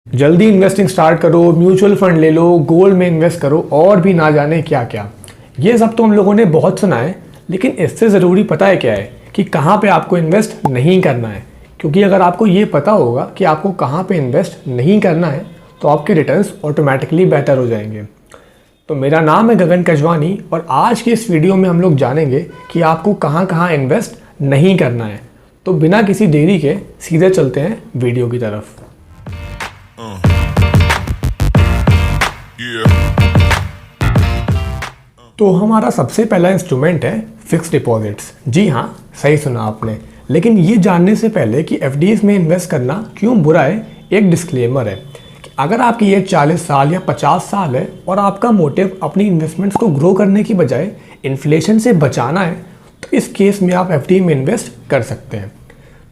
जल्दी investing start करो, mutual fund ले लो, गोल्ड में इन्वेस्ट करो और भी ना जाने क्या क्या। ये सब तो हम लोगों ने बहुत सुना है, लेकिन इससे ज़रूरी पता है क्या है कि कहाँ पे आपको इन्वेस्ट नहीं करना है। क्योंकि अगर आपको ये पता होगा कि आपको कहाँ पे इन्वेस्ट नहीं करना है तो आपके रिटर्न्स ऑटोमेटिकली बेहतर हो जाएंगे। तो मेरा नाम है गगन कजवानी और आज की इस वीडियो में हम लोग जानेंगे कि आपको कहाँ कहाँ इन्वेस्ट नहीं करना है। तो बिना किसी देरी के सीधे चलते हैं वीडियो की तरफ। तो हमारा सबसे पहला इंस्ट्रूमेंट है फिक्स डिपॉजिट्स। जी हाँ, सही सुना आपने। लेकिन ये जानने से पहले कि एफडीज में इन्वेस्ट करना क्यों बुरा है, एक डिस्क्लेमर है कि अगर आपकी एज 40 साल या 50 साल है और आपका मोटिव अपनी इन्वेस्टमेंट्स को ग्रो करने की बजाय इन्फ्लेशन से बचाना है, तो इस केस में आप एफडी में इन्वेस्ट कर सकते हैं।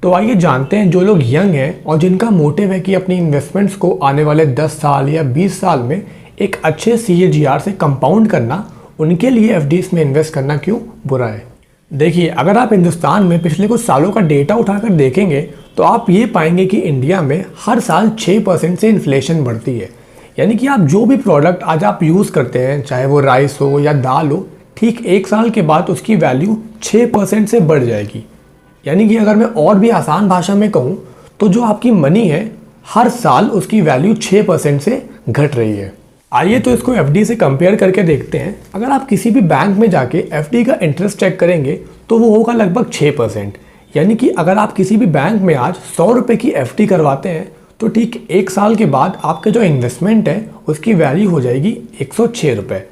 तो आइए जानते हैं जो लोग यंग हैं और जिनका मोटिव है कि अपनी इन्वेस्टमेंट्स को आने वाले 10 साल या 20 साल में एक अच्छे CAGR से कंपाउंड करना, उनके लिए एफडीज में इन्वेस्ट करना क्यों बुरा है। देखिए, अगर आप हिंदुस्तान में पिछले कुछ सालों का डेटा उठाकर देखेंगे तो आप ये पाएंगे कि इंडिया में हर साल 6% से इन्फ्लेशन बढ़ती है। यानी कि आप जो भी प्रोडक्ट आज आप यूज़ करते हैं, चाहे वो राइस हो या दाल हो, ठीक 1 साल के बाद उसकी वैल्यू 6% से बढ़ जाएगी। यानी कि अगर मैं और भी आसान भाषा में कहूँ तो जो आपकी मनी है हर साल उसकी वैल्यू 6% से घट रही है। आइए तो इसको एफडी से कंपेयर करके देखते हैं। अगर आप किसी भी बैंक में जाके एफडी का इंटरेस्ट चेक करेंगे तो वो होगा लगभग 6%। यानी कि अगर आप किसी भी बैंक में आज 100 रुपये की एफडी करवाते हैं तो ठीक 1 साल के बाद आपके जो इन्वेस्टमेंट है उसकी वैल्यू हो जाएगी 106 रुपये।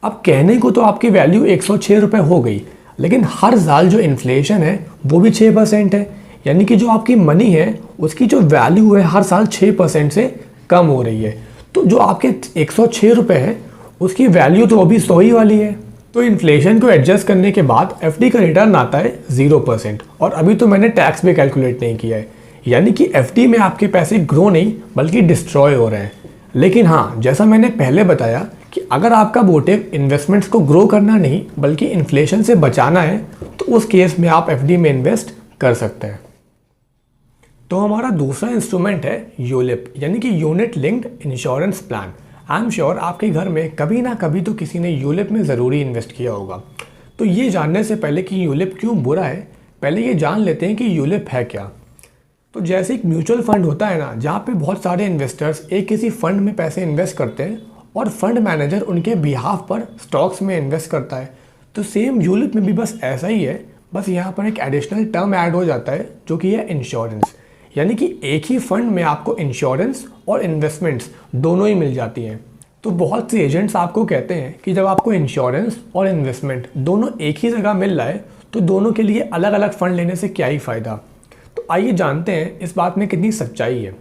अब कहने को तो आपकी वैल्यू 106 रुपये हो गई, लेकिन हर साल जो इन्फ्लेशन है वो भी 6% है। यानी कि जो आपकी मनी है उसकी जो वैल्यू है हर साल 6% से कम हो रही है। तो जो आपके 106 रुपये है उसकी वैल्यू तो अभी 100 ही वाली है। तो इन्फ्लेशन को एडजस्ट करने के बाद एफडी का रिटर्न आता है 0%। और अभी तो मैंने टैक्स भी कैलकुलेट नहीं किया है। यानी कि एफडी में आपके पैसे ग्रो नहीं बल्कि डिस्ट्रॉय हो रहे हैं। लेकिन हाँ, जैसा मैंने पहले बताया कि अगर आपका मोटिव इन्वेस्टमेंट्स को ग्रो करना नहीं बल्कि इन्फ्लेशन से बचाना है तो उस केस में आप एफडी में इन्वेस्ट कर सकते हैं। तो हमारा दूसरा इंस्ट्रूमेंट है यूलिप, यानी कि unit linked insurance plan. I am sure आपके घर में कभी ना कभी तो किसी ने यूलिप में ज़रूरी इन्वेस्ट किया होगा। तो ये जानने से पहले कि यूलिप क्यों बुरा है, पहले ये जान लेते हैं कि यूलिप है क्या। तो जैसे एक म्यूचुअल फंड होता है ना, जहाँ पे बहुत सारे इन्वेस्टर्स एक किसी फंड में पैसे इन्वेस्ट करते हैं और फंड मैनेजर उनके बिहाफ पर स्टॉक्स में इन्वेस्ट करता है, तो सेम यूलिप में भी बस ऐसा ही है। बस यहाँ पर एक एडिशनल टर्म ऐड हो जाता है जो कि है इंश्योरेंस। यानी कि एक ही फंड में आपको इंश्योरेंस और इन्वेस्टमेंट्स दोनों ही मिल जाती हैं। तो बहुत से एजेंट्स आपको कहते हैं कि जब आपको इंश्योरेंस और इन्वेस्टमेंट दोनों एक ही जगह मिल रहा है तो दोनों के लिए अलग अलग फ़ंड लेने से क्या ही फ़ायदा। तो आइए जानते हैं इस बात में कितनी सच्चाई है।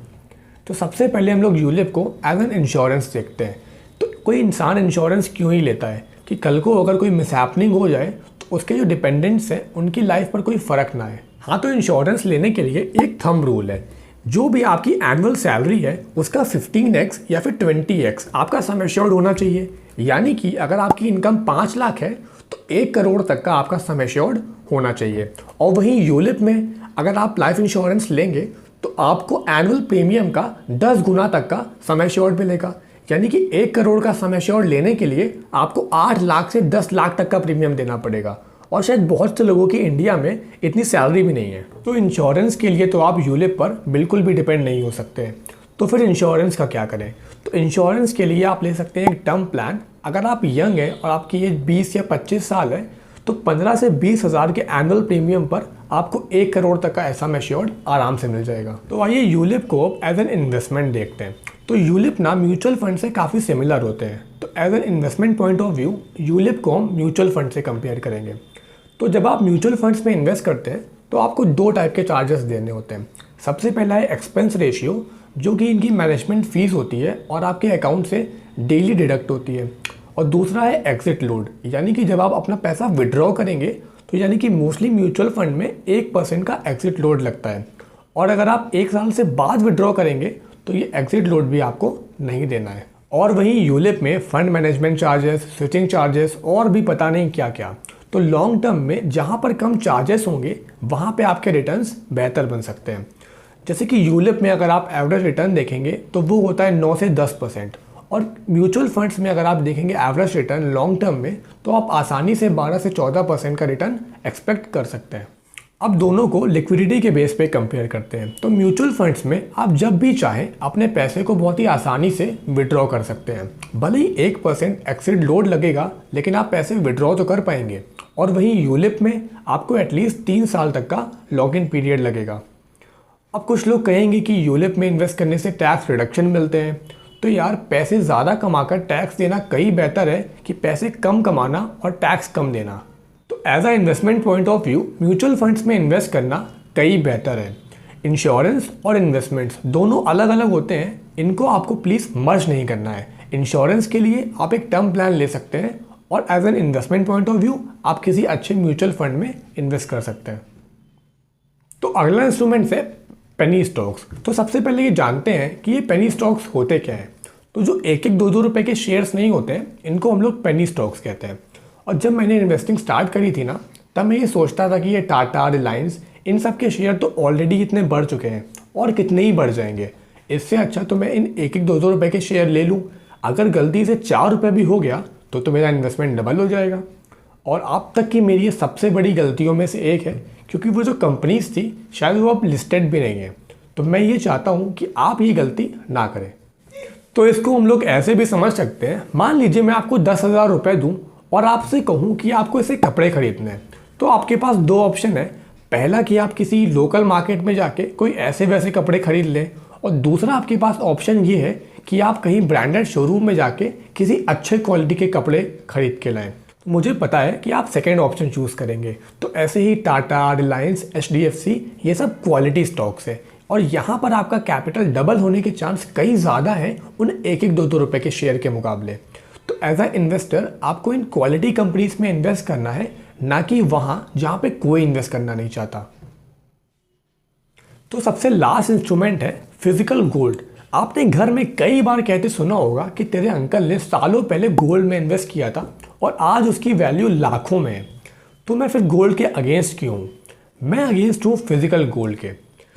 तो सबसे पहले हम लोग यूलिप को एज एन इंश्योरेंस देखते हैं। तो कोई इंसान इंश्योरेंस क्यों ही लेता है कि कल को अगर कोई मिसहैपनिंग हो जाए तो उसके जो डिपेंडेंट्स हैं उनकी लाइफ पर कोई फ़र्क ना आए। हाँ, तो इंश्योरेंस लेने के लिए एक थंब रूल है, जो भी आपकी एनुअल सैलरी है उसका 15x या फिर 20x आपका सम एश्योर्ड होना चाहिए। यानी कि अगर आपकी इनकम 5 लाख है तो 1 करोड़ तक का आपका सम एश्योर्ड होना चाहिए। और वहीं यूलिप में अगर आप लाइफ इंश्योरेंस लेंगे तो आपको एनुअल प्रीमियम का 10 गुना तक का सम एश्योर्ड मिलेगा। यानी कि 1 करोड़ का सम एश्योर्ड लेने के लिए आपको 8 लाख से 10 लाख तक का प्रीमियम देना पड़ेगा। और शायद बहुत से लोगों की इंडिया में इतनी सैलरी भी नहीं है। तो इंश्योरेंस के लिए तो आप यूलिप पर बिल्कुल भी डिपेंड नहीं हो सकते। तो फिर इंश्योरेंस का क्या करें? तो इंश्योरेंस के लिए आप ले सकते हैं एक टर्म प्लान। अगर आप यंग हैं और आपकी एज 20 या 25 साल है तो 15 से 20 हज़ार के एनुअल प्रीमियम पर आपको 1 करोड़ तक का ऐसा एश्योर्ड आराम से मिल जाएगा। तो आइए यूलिप को एज एन इन्वेस्टमेंट देखते हैं। तो यूलिप ना म्यूचुअल फंड से काफ़ी सिमिलर होते हैं। तो as an investment point of view ULIP को हम म्यूचुअल फंड से कंपेयर करेंगे। तो जब आप म्यूचुअल फंड्स में इन्वेस्ट करते हैं तो आपको 2 टाइप के चार्जेस देने होते हैं। सबसे पहला है एक्सपेंस रेशियो, जो कि इनकी मैनेजमेंट फ़ीस होती है और आपके अकाउंट से डेली डिडक्ट होती है। और दूसरा है एग्जिट लोड, यानी कि जब आप अपना पैसा विड्रॉ करेंगे तो यानी कि मोस्टली म्यूचुअल फंड में 1% का एग्जिट लोड लगता है। और अगर आप 1 साल से बाद विड्रॉ करेंगे तो ये एग्जिट लोड भी आपको नहीं देना है। और वहीं यूलिप में fund management charges, switching charges और भी पता नहीं क्या क्या। तो लॉन्ग टर्म में जहाँ पर कम चार्जेस होंगे वहाँ पे आपके रिटर्न्स बेहतर बन सकते हैं। जैसे कि यूलिप में अगर आप एवरेज रिटर्न देखेंगे तो वो होता है 9 से 10%, और म्यूचुअल फंड्स में अगर आप देखेंगे एवरेज रिटर्न लॉन्ग टर्म में तो आप आसानी से 12 से 14% का रिटर्न एक्सपेक्ट कर सकते हैं। अब दोनों को लिक्विडिटी के बेस पे कंपेयर करते हैं तो म्यूचुअल फंड्स में आप जब भी चाहें अपने पैसे को बहुत ही आसानी से विड्रॉ कर सकते हैं। भले ही 1% एक्सिड लोड लगेगा लेकिन आप पैसे विड्रॉ तो कर पाएंगे, और वहीं यूलिप में आपको एटलीस्ट 3 साल तक का लॉक इन पीरियड लगेगा। अब कुछ लोग कहेंगे कि यूलिप में इन्वेस्ट करने से टैक्स रिडक्शन मिलते हैं, तो यार पैसे ज़्यादा कमाकर टैक्स देना कहीं बेहतर है कि पैसे कम कमाना और टैक्स कम देना। तो as a investment point of view mutual funds में इन्वेस्ट करना कहीं बेहतर है। इंश्योरेंस और इन्वेस्टमेंट्स दोनों अलग अलग होते हैं, इनको आपको प्लीज़ मर्ज नहीं करना है। इंश्योरेंस के लिए आप एक टर्म प्लान ले सकते हैं और as an investment point of view आप किसी अच्छे म्यूचुअल फंड में इन्वेस्ट कर सकते हैं। तो अगला इंस्ट्रूमेंट है पेनी स्टॉक्स। तो सबसे पहले ये जानते हैं कि ये पेनी स्टॉक्स होते क्या हैं। तो जो 1-1, 2-2 रुपए के शेयर्स नहीं होते हैं इनको हम लोग पेनी स्टॉक्स कहते हैं। और जब मैंने इन्वेस्टिंग स्टार्ट करी थी ना तब मैं ये सोचता था कि ये टाटा, रिलायंस, इन सब के शेयर तो ऑलरेडी इतने बढ़ चुके हैं और कितने ही बढ़ जाएंगे, इससे अच्छा तो मैं इन 1-1, 2-2 रुपए के शेयर ले लूँ। अगर गलती से 4 रुपये भी हो गया तो मेरा इन्वेस्टमेंट डबल हो जाएगा। और अब तक की मेरी ये सबसे बड़ी गलतियों में से एक है, क्योंकि वो जो कंपनीज थी शायद वो अब लिस्टेड भी नहीं है। तो मैं ये चाहता हूँ कि आप ये गलती ना करें। तो इसको हम लोग ऐसे भी समझ सकते हैं, मान लीजिए मैं आपको 10,000 रुपये दूँ और आपसे कहूँ कि आपको इसे कपड़े खरीदने हैं, तो आपके पास 2 ऑप्शन है। पहला कि आप किसी लोकल मार्केट में जाके कोई ऐसे वैसे कपड़े खरीद लें, और दूसरा आपके पास ऑप्शन ये है कि आप कहीं ब्रांडेड शोरूम में जाके किसी अच्छे क्वालिटी के कपड़े खरीद के लाएं। मुझे पता है कि आप सेकेंड ऑप्शन चूज़ करेंगे। तो ऐसे ही टाटा, रिलायंस, HDFC ये सब क्वालिटी स्टॉक्स है, और यहाँ पर आपका कैपिटल डबल होने के चांस कई ज़्यादा हैं उन 1-1, 2-2 रुपए के शेयर के मुकाबले। तो एज अ इन्वेस्टर आपको इन क्वालिटी कंपनीज में इन्वेस्ट करना है, ना कि वहाँ जहाँ पे कोई इन्वेस्ट करना नहीं चाहता। तो सबसे लास्ट इंस्ट्रूमेंट है फिजिकल गोल्ड। आपने घर में कई बार कहते सुना होगा कि तेरे अंकल ने सालों पहले गोल्ड में इन्वेस्ट किया था और आज उसकी वैल्यू लाखों में है। तो मैं फिर गोल्ड के अगेंस्ट क्यों हूँ? मैं अगेंस्ट हूँ फिजिकल गोल्ड के।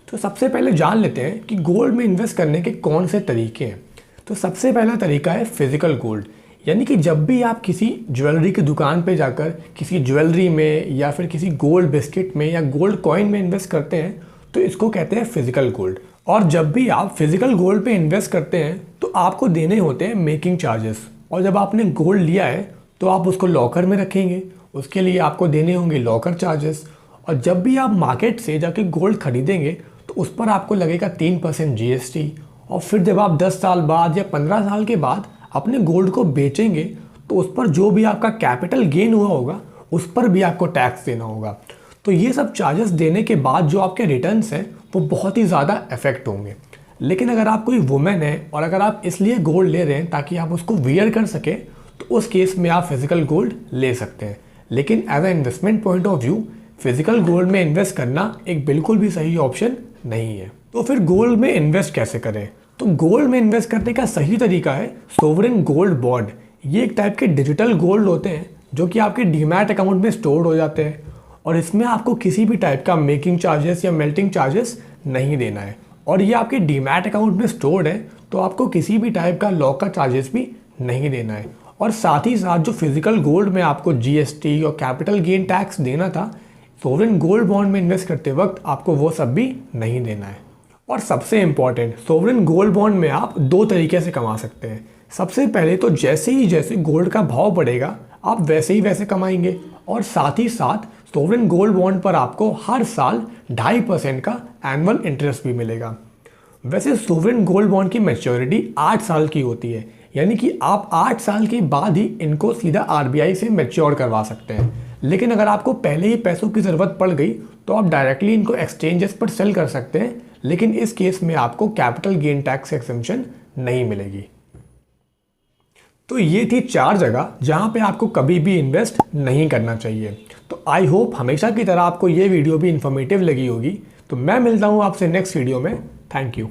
तो सबसे पहले जान लेते हैं कि गोल्ड में इन्वेस्ट करने के कौन से तरीके हैं। तो सबसे पहला तरीका है फिजिकल गोल्ड, यानी कि जब भी आप किसी ज्वेलरी की दुकान पे जाकर किसी ज्वेलरी में या फिर किसी गोल्ड बिस्किट में या गोल्ड कॉइन में इन्वेस्ट करते हैं तो इसको कहते हैं फिजिकल गोल्ड। और जब भी आप फिजिकल गोल्ड पे इन्वेस्ट करते हैं तो आपको देने होते हैं मेकिंग चार्जेस, और जब आपने गोल्ड लिया है तो आप उसको लॉकर में रखेंगे, उसके लिए आपको देने होंगे लॉकर चार्जेस। और जब भी आप मार्केट से जाके गोल्ड खरीदेंगे तो उस पर आपको लगेगा 3% GST। और फिर जब आप 10 साल बाद या 15 साल के बाद अपने गोल्ड को बेचेंगे तो उस पर जो भी आपका कैपिटल गेन हुआ होगा उस पर भी आपको टैक्स देना होगा। तो ये सब चार्जेस देने के बाद जो आपके रिटर्न्स हैं वो बहुत ही ज़्यादा इफेक्ट होंगे। लेकिन अगर आप कोई वुमेन है और अगर आप इसलिए गोल्ड ले रहे हैं ताकि आप उसको वियर कर सकें तो उस केस में आप फिजिकल गोल्ड ले सकते हैं। लेकिन as a investment point of view physical gold में इन्वेस्ट करना एक बिल्कुल भी सही ऑप्शन नहीं है। तो फिर गोल्ड में इन्वेस्ट कैसे करें? तो गोल्ड में इन्वेस्ट करने का सही तरीका है सोवरेन गोल्ड बॉन्ड। ये एक टाइप के डिजिटल गोल्ड होते हैं जो कि आपके डीमैट अकाउंट में स्टोर्ड हो जाते हैं, और इसमें आपको किसी भी टाइप का मेकिंग चार्जेस या मेल्टिंग चार्जेस नहीं देना है। और ये आपके डीमैट अकाउंट में स्टोर्ड है तो आपको किसी भी टाइप का लॉक का चार्जेस भी नहीं देना है। और साथ ही साथ जो फिजिकल गोल्ड में आपको GST और कैपिटल गेन टैक्स देना था, सोवरेन गोल्ड बॉन्ड में इन्वेस्ट करते वक्त आपको वो सब भी नहीं देना है। और सबसे इम्पॉर्टेंट, सोवरेन गोल्ड बॉन्ड में आप 2 तरीके से कमा सकते हैं। सबसे पहले तो जैसे गोल्ड का भाव बढ़ेगा आप वैसे ही वैसे कमाएंगे, और साथ ही साथ सोवरेन गोल्ड बॉन्ड पर आपको हर साल 2.5% का एनुअल इंटरेस्ट भी मिलेगा। वैसे सोवरेन गोल्ड बॉन्ड की मैच्योरिटी 8 साल की होती है, यानी कि आप 8 साल के बाद ही इनको सीधा RBI से मैच्योर करवा सकते हैं। लेकिन अगर आपको पहले ही पैसों की ज़रूरत पड़ गई तो आप डायरेक्टली इनको एक्सचेंजेस पर सेल कर सकते हैं, लेकिन इस केस में आपको कैपिटल गेन टैक्स एक्सेम्पशन नहीं मिलेगी। तो ये थी 4 जगह जहां पे आपको कभी भी इन्वेस्ट नहीं करना चाहिए। तो आई होप हमेशा की तरह आपको ये वीडियो भी इन्फॉर्मेटिव लगी होगी। तो मैं मिलता हूं आपसे नेक्स्ट वीडियो में। Thank you.